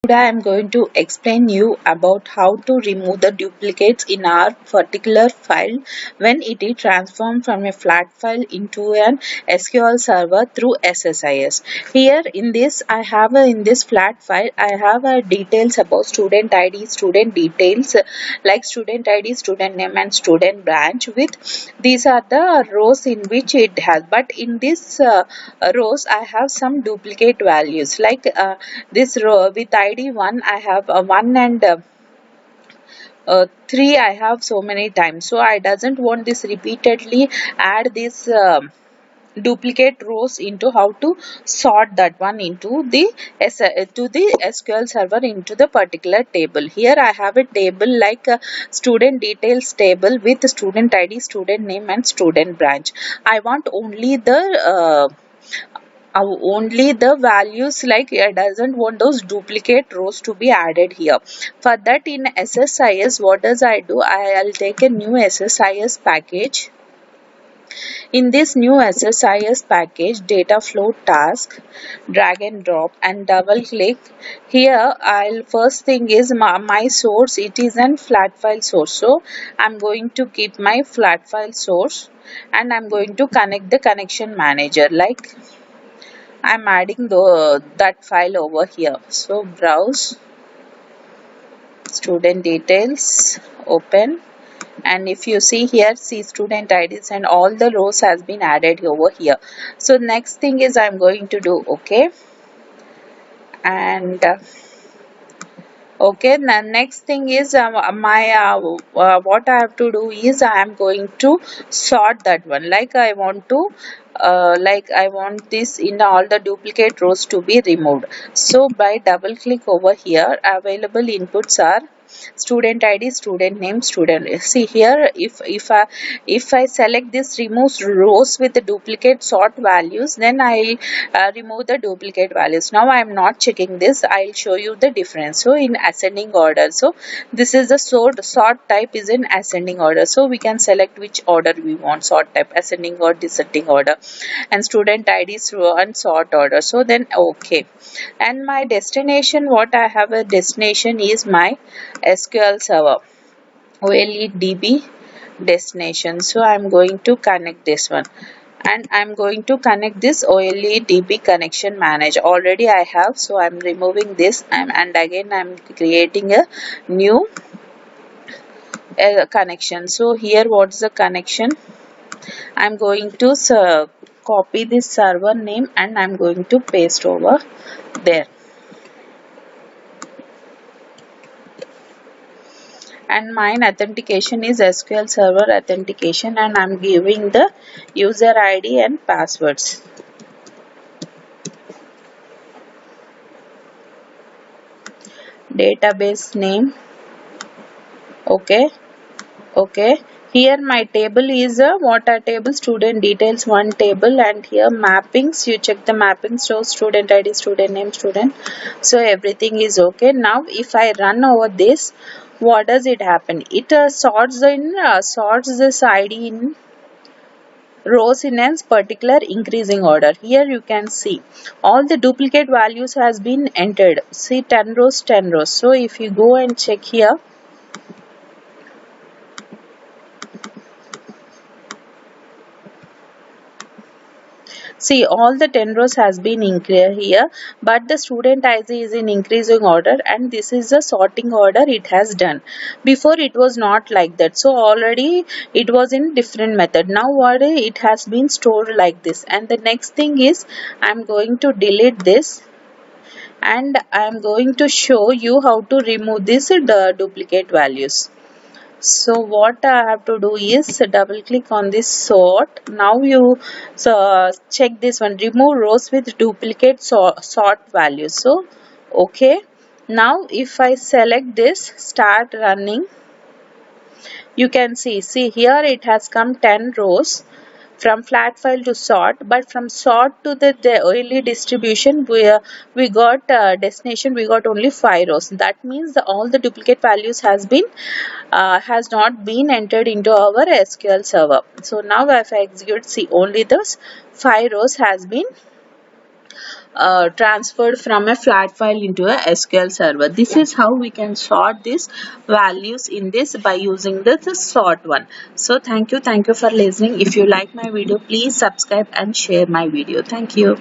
Today I am going to explain you about how to remove the duplicates in our particular file when it is transformed from a flat file into an SQL server through SSIS. Here in this I have in this flat file I have details about student ID, student details like student ID, student name and student branch. With these are the rows in which it has, but in this rows I have some duplicate values like this row with ID 1 I have 1 and 3 I have so many times, so I doesn't want this repeatedly add this duplicate rows into how to sort that one into the to the SQL server into the particular table. Here I have a table like a student details table with student ID, student name and student branch. I want only the values, like I doesn't want those duplicate rows to be added here. For that in SSIS what does I do, I'll take a new SSIS package. In this new SSIS package, data flow task, drag and drop and double click. Here I'll first thing is my source, it is an flat file source, so I'm going to keep my flat file source and I'm going to connect the connection manager, like I'm adding that file over here. So browse student details, open, and if you see here, see student IDs and all the rows has been added over here. So next thing is I'm going to do okay, and okay, the next thing is what I have to do is I am going to sort that one, like I want to like I want this in all the duplicate rows to be removed. So by double click over here, available inputs are student ID, student name, student. See here, if I select this removes rows with the duplicate sort values, then I'll remove the duplicate values. Now I am not checking this, I'll show you the difference. So in ascending order, so this is the sort type is in ascending order, so we can select which order we want, sort type ascending or descending order, and student ID is and sort order. So then okay, and my destination, what I have a destination is my SQL server OLEDB destination. So I'm going to connect this one, and I'm going to connect this OLEDB connection manager. Already I have, so I'm removing this, and again I'm creating a new connection. So here what's the connection, I'm going to copy this server name and I'm going to paste over there, and mine authentication is SQL server authentication, and I'm giving the user ID and passwords. Database name, okay, okay. Here my table is a water table, student details one table, and here mappings, you check the mappings, so student ID, student name, student, so everything is okay. Now if I run over this, what does it happen, it sorts this ID in rows in a particular increasing order. Here you can see all the duplicate values has been entered, see 10 rows 10 rows. So if you go and check here, see all the 10 rows has been increased here, but the student ID is in increasing order, and this is the sorting order it has done. Before it was not like that, so already it was in different method. Now what it has been stored like this. And the next thing is I'm going to delete this, and I'm going to show you how to remove this the duplicate values. So what I have to do is double click on this sort. Now you check this one, remove rows with duplicate sort values. So okay, now if I select this, start running, you can see here it has come 10 rows from flat file to sort, but from sort to the OLE distribution, we got destination, we got only 5 rows. That means all the duplicate values has not been entered into our SQL server. So now if I execute, see only those 5 rows has been transferred from a flat file into a SQL server. This is how we can sort these values in this by using the sort one. So thank you for listening. If you like my video, please subscribe and share my video. Thank you.